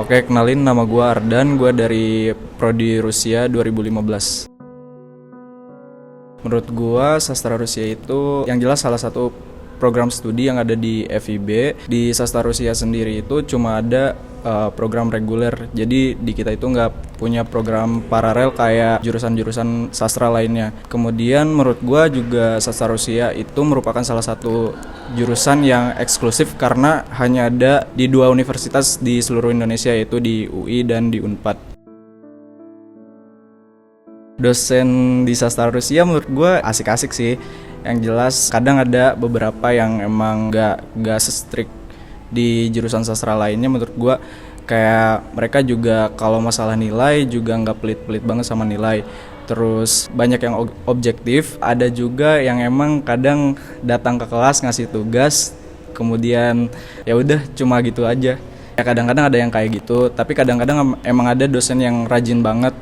Oke, kenalin nama gue Ardan, gue dari Prodi Rusia 2015. Menurut gue sastra Rusia itu yang jelas salah satu program studi yang ada di FIB. Di sastra Rusia sendiri itu cuma ada program reguler, jadi di kita itu nggak punya program paralel kayak jurusan-jurusan sastra lainnya. Kemudian menurut gue juga sastra Rusia itu merupakan salah satu jurusan yang eksklusif karena hanya ada di 2 universitas di seluruh Indonesia, yaitu di UI dan di Unpad. Dosen di sastra Rusia menurut gue asik-asik sih. Yang jelas kadang ada beberapa yang emang gak se-strict di jurusan sastra lainnya. Menurut gue kayak mereka juga kalau masalah nilai juga gak pelit-pelit banget sama nilai. Terus banyak yang objektif, ada juga yang emang kadang datang ke kelas ngasih tugas, kemudian ya udah cuma gitu aja. Ya kadang-kadang ada yang kayak gitu, tapi kadang-kadang emang ada dosen yang rajin banget,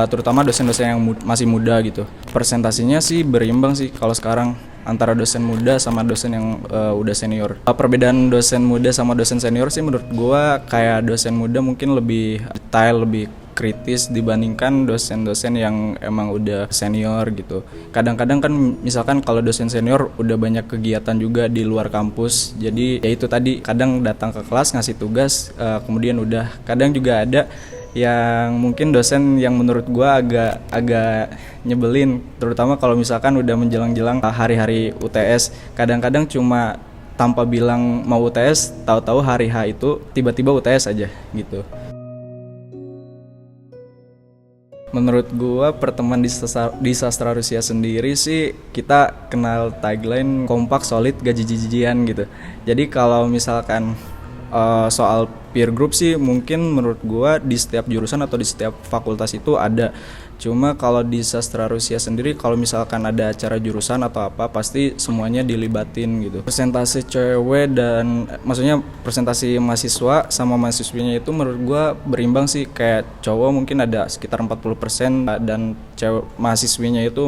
terutama dosen-dosen yang masih muda gitu. Presentasinya sih berimbang sih kalau sekarang antara dosen muda sama dosen yang udah senior. Perbedaan dosen muda sama dosen senior sih menurut gua kayak dosen muda mungkin lebih detail, lebih kritis dibandingkan dosen-dosen yang emang udah senior gitu. Kadang-kadang kan misalkan kalau dosen senior udah banyak kegiatan juga di luar kampus, jadi ya itu tadi kadang datang ke kelas ngasih tugas, kemudian udah. Kadang juga ada yang mungkin dosen yang menurut gua agak nyebelin, terutama kalau misalkan udah menjelang-jelang hari-hari UTS. Kadang-kadang cuma tanpa bilang mau UTS, tahu-tahu hari H itu tiba-tiba UTS aja gitu. Menurut gua pertemuan di sastra Rusia sendiri sih kita kenal tagline kompak, solid, gak jijik-jijian gitu. Jadi kalau misalkan soal peer group sih mungkin menurut gua di setiap jurusan atau di setiap fakultas itu ada. Cuma kalau di sastra Rusia sendiri kalau misalkan ada acara jurusan atau apa pasti semuanya dilibatin gitu. Presentasi cewek dan maksudnya presentasi mahasiswa sama mahasiswinya itu menurut gua berimbang sih, kayak cowok mungkin ada sekitar 40% dan cewek mahasiswinya itu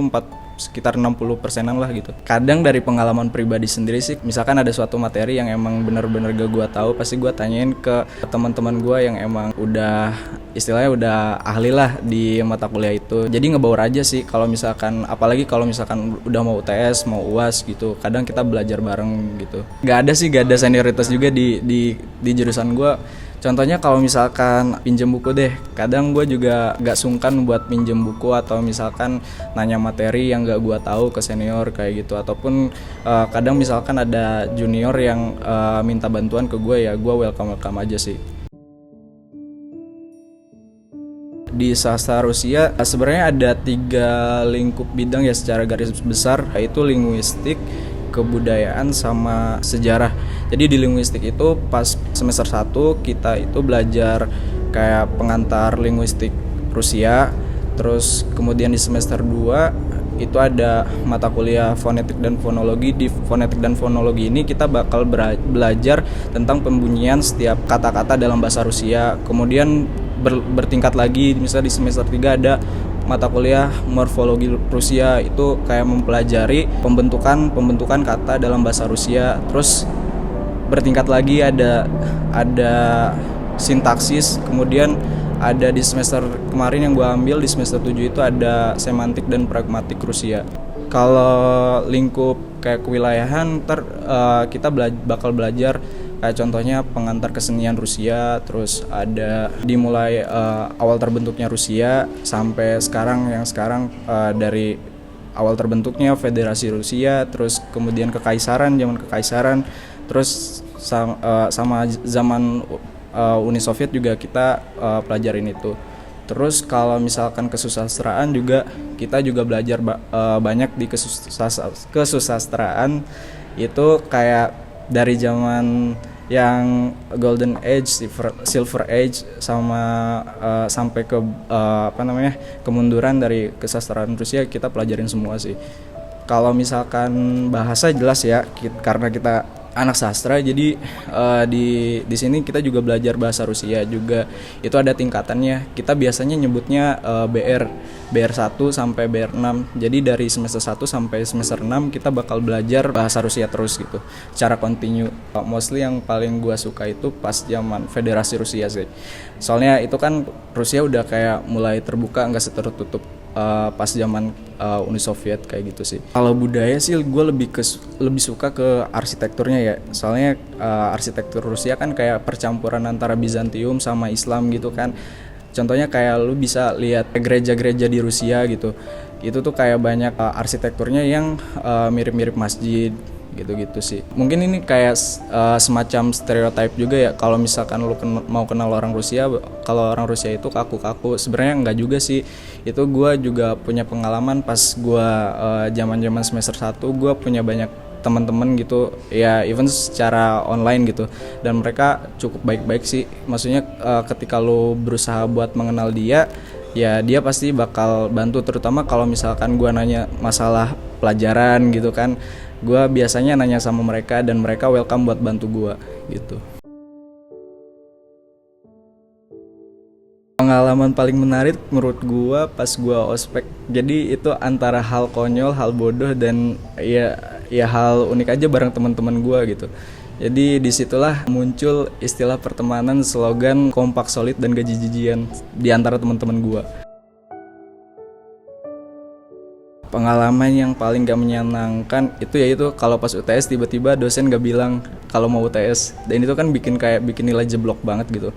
sekitar 60%-an lah gitu. Kadang dari pengalaman pribadi sendiri sih, misalkan ada suatu materi yang emang bener-bener gak gue tahu, pasti gue tanyain ke teman-teman gue yang emang udah istilahnya udah ahli lah di mata kuliah itu. Jadi ngebaur aja sih kalau misalkan, apalagi kalau misalkan udah mau UTS, mau UAS gitu. Kadang kita belajar bareng gitu. Gak ada senioritas juga di jurusan gue. Contohnya kalau misalkan pinjem buku deh, kadang gue juga gak sungkan buat pinjem buku atau misalkan nanya materi yang gak gue tahu ke senior kayak gitu. Ataupun kadang misalkan ada junior yang minta bantuan ke gue, ya gue welcome aja sih. Di sastra Rusia sebenarnya ada 3 lingkup bidang ya secara garis besar, yaitu linguistik, kebudayaan sama sejarah. Jadi di linguistik itu pas semester 1 kita itu belajar kayak pengantar linguistik Rusia. Terus kemudian di semester 2 itu ada mata kuliah fonetik dan fonologi. Di fonetik dan fonologi ini kita bakal belajar tentang pembunyian setiap kata-kata dalam bahasa Rusia. Kemudian bertingkat lagi, misalnya di semester 3 ada mata kuliah morfologi Rusia, itu kayak mempelajari pembentukan kata dalam bahasa Rusia. Terus bertingkat lagi ada sintaksis. Kemudian ada di semester kemarin yang gue ambil di semester 7 itu ada semantik dan pragmatik Rusia. Kalau lingkup kayak kewilayahan kita bakal belajar kayak contohnya pengantar kesenian Rusia, terus ada dimulai awal terbentuknya Rusia sampai sekarang dari awal terbentuknya Federasi Rusia, terus kemudian zaman kekaisaran, terus sama zaman Uni Soviet juga kita pelajarin itu. Terus kalau misalkan kesusastraan juga kita juga belajar banyak di kesusastraan itu kayak dari zaman yang Golden Age, Silver Age sampai ke kemunduran dari kesusastraan Rusia kita pelajarin semua sih. Kalau misalkan bahasa jelas ya, karena kita anak sastra, jadi di sini kita juga belajar bahasa Rusia juga. Itu ada tingkatannya. Kita biasanya nyebutnya BR 1 sampai BR 6. Jadi dari semester 1 sampai semester 6 kita bakal belajar bahasa Rusia terus gitu, secara kontinu. Mostly yang paling gua suka itu pas zaman Federasi Rusia sih. Soalnya itu kan Rusia udah kayak mulai terbuka, nggak setertutup pas zaman Uni Soviet kayak gitu sih. Kalau budaya sih gue lebih suka ke arsitekturnya ya. Soalnya arsitektur Rusia kan kayak percampuran antara Bizantium sama Islam gitu kan. Contohnya kayak lu bisa lihat gereja-gereja di Rusia gitu. Itu tuh kayak banyak arsitekturnya yang mirip-mirip masjid gitu-gitu sih. Mungkin ini kayak semacam stereotype juga ya, kalau misalkan lu mau kenal orang Rusia, kalau orang Rusia itu kaku-kaku. Sebenarnya enggak juga sih. Itu gue juga punya pengalaman pas gue zaman-zaman semester 1, gue punya banyak teman-teman gitu ya, even secara online gitu, dan mereka cukup baik-baik sih. Maksudnya ketika lu berusaha buat mengenal dia, ya dia pasti bakal bantu, terutama kalau misalkan gue nanya masalah pelajaran gitu kan. Gue biasanya nanya sama mereka dan mereka welcome buat bantu gue gitu. Pengalaman paling menarik menurut gue pas gue ospek. Jadi itu antara hal konyol, hal bodoh, dan ya hal unik aja bareng teman-teman gue gitu. Jadi disitulah muncul istilah pertemanan, slogan kompak, solid, dan gak jijik-jijikan di antara teman-teman gue. Pengalaman yang paling gak menyenangkan itu kalau pas UTS tiba-tiba dosen gak bilang kalau mau UTS, dan itu kan bikin nilai jeblok banget gitu.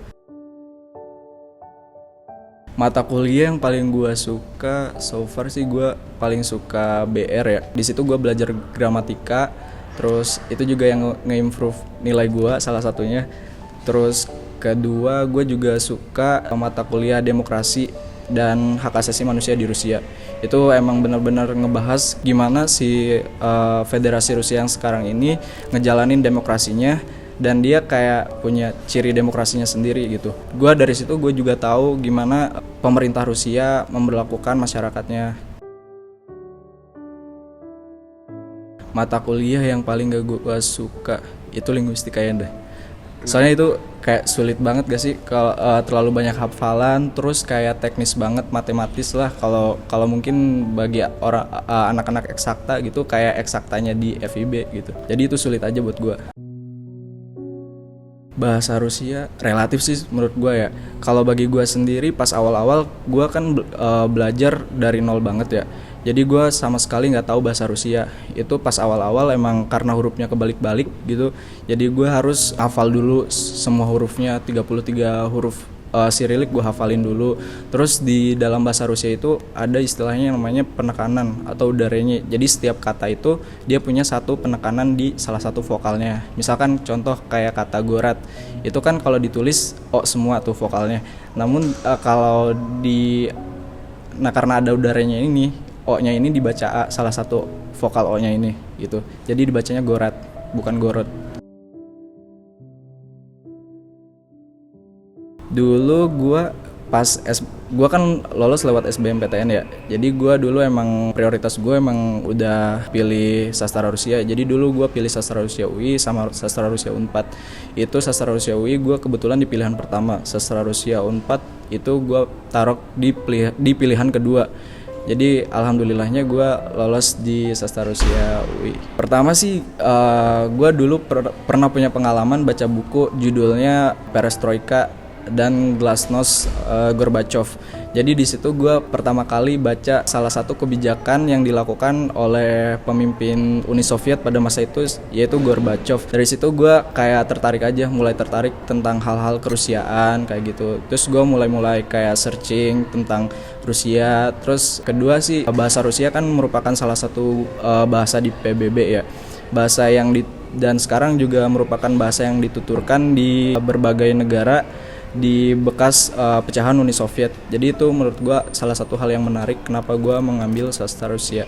Mata kuliah yang paling gue suka so far sih, gue paling suka BR ya. Di situ gue belajar gramatika, terus itu juga yang nge-improve nilai gue salah satunya. Terus kedua, gue juga suka mata kuliah demokrasi dan hak asasi manusia di Rusia. Itu emang benar-benar ngebahas gimana si Federasi Rusia yang sekarang ini ngejalanin demokrasinya, dan dia kayak punya ciri demokrasinya sendiri gitu. Gue dari situ gue juga tahu gimana pemerintah Rusia memperlakukan masyarakatnya. Mata kuliah yang paling gak gue suka itu linguistika ya deh. Soalnya itu kayak sulit banget gak sih, kalau terlalu banyak hafalan, terus kayak teknis banget, matematis lah. Kalau mungkin bagi orang anak-anak eksakta gitu, kayak eksaktanya di FIB gitu. Jadi itu sulit aja buat gue. Bahasa Rusia relatif sih menurut gue ya. Kalau bagi gue sendiri pas awal-awal gue kan belajar dari nol banget ya. Jadi gue sama sekali nggak tahu bahasa Rusia. Itu pas awal-awal emang karena hurufnya kebalik-balik gitu. Jadi gue harus hafal dulu semua hurufnya, 33 huruf Sirilik gue hafalin dulu. Terus di dalam bahasa Rusia itu ada istilahnya yang namanya penekanan atau udaranya. Jadi setiap kata itu dia punya satu penekanan di salah satu vokalnya. Misalkan contoh kayak kata gorat, itu kan kalau ditulis O semua tuh vokalnya. Namun karena ada udaranya ini, O-nya ini dibaca A, salah satu vokal O-nya ini gitu. Jadi dibacanya gorat, bukan gorot. Dulu gue gue kan lolos lewat SBMPTN ya. Jadi gue dulu emang prioritas gue emang udah pilih sastra Rusia. Jadi dulu gue pilih sastra Rusia UI sama sastra Rusia Unpad. Itu sastra Rusia UI gue kebetulan di pilihan pertama. Sastra Rusia Unpad itu gue taruh di pilihan kedua. Jadi alhamdulillahnya gue lolos di sastra Rusia UI. Pertama sih gue dulu pernah punya pengalaman baca buku judulnya Perestroika dan Glasnost Gorbachev. Jadi di situ gue pertama kali baca salah satu kebijakan yang dilakukan oleh pemimpin Uni Soviet pada masa itu, yaitu Gorbachev. Dari situ gue kayak mulai tertarik tentang hal-hal kerusiaan kayak gitu. Terus gue mulai kayak searching tentang Rusia. Terus kedua sih, bahasa Rusia kan merupakan salah satu bahasa di PBB ya. Bahasa yang dan sekarang juga merupakan bahasa yang dituturkan di berbagai negara di bekas pecahan Uni Soviet. Jadi itu menurut gue salah satu hal yang menarik kenapa gue mengambil sastra Rusia.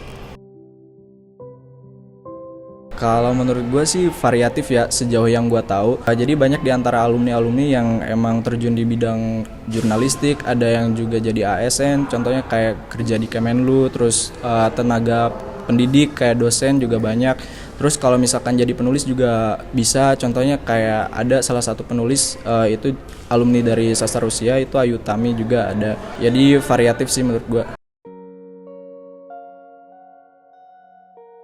Kalau menurut gue sih variatif ya sejauh yang gue tahu. Jadi banyak di antara alumni-alumni yang emang terjun di bidang jurnalistik, ada yang juga jadi ASN, contohnya kayak kerja di Kemenlu, terus tenaga pendidik kayak dosen juga banyak. Terus kalau misalkan jadi penulis juga bisa, contohnya kayak ada salah satu penulis itu alumni dari sastra Rusia, itu Ayu Tami juga ada. Jadi variatif sih menurut gua.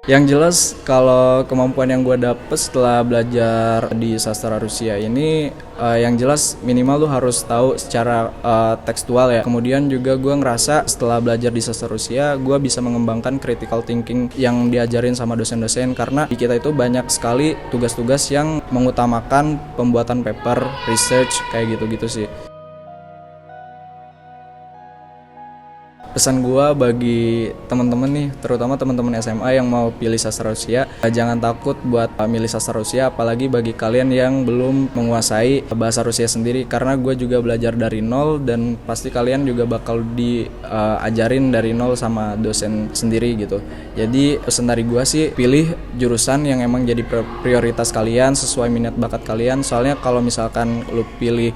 Yang jelas kalau kemampuan yang gue dapet setelah belajar di sastra Rusia ini, yang jelas minimal lu harus tahu secara tekstual ya. Kemudian juga gue ngerasa setelah belajar di sastra Rusia, gue bisa mengembangkan critical thinking yang diajarin sama dosen-dosen, karena di kita itu banyak sekali tugas-tugas yang mengutamakan pembuatan paper, research, kayak gitu-gitu sih. Pesan gua bagi teman-teman nih, terutama teman-teman SMA yang mau pilih sastra Rusia, jangan takut buat milih sastra Rusia, apalagi bagi kalian yang belum menguasai bahasa Rusia sendiri, karena gue juga belajar dari nol dan pasti kalian juga bakal diajarin dari nol sama dosen sendiri gitu. Jadi pesan dari gua sih, pilih jurusan yang emang jadi prioritas kalian sesuai minat bakat kalian. Soalnya kalau misalkan lu pilih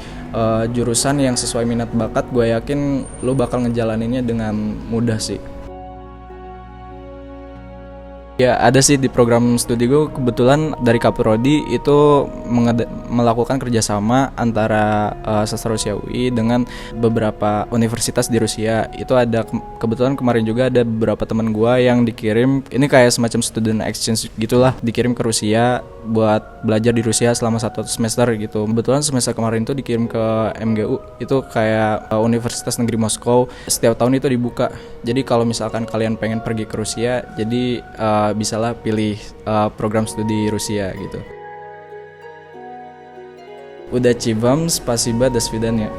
jurusan yang sesuai minat bakat, gue yakin lu bakal ngejalaninnya dengan mudah sih. Ya ada sih di program studi gue, kebetulan dari Kaprodi itu melakukan kerjasama antara sastra Rusia UI dengan beberapa universitas di Rusia. Itu ada kebetulan kemarin juga ada beberapa teman gue yang dikirim, ini kayak semacam student exchange gitulah, dikirim ke Rusia buat belajar di Rusia selama 1 semester gitu. Kebetulan semester kemarin itu dikirim ke MGU, itu kayak Universitas Negeri Moskow, setiap tahun itu dibuka. Jadi kalau misalkan kalian pengen pergi ke Rusia, jadi bisalah pilih program studi Rusia gitu. Udah Cibam, spasiba, dasvidanya.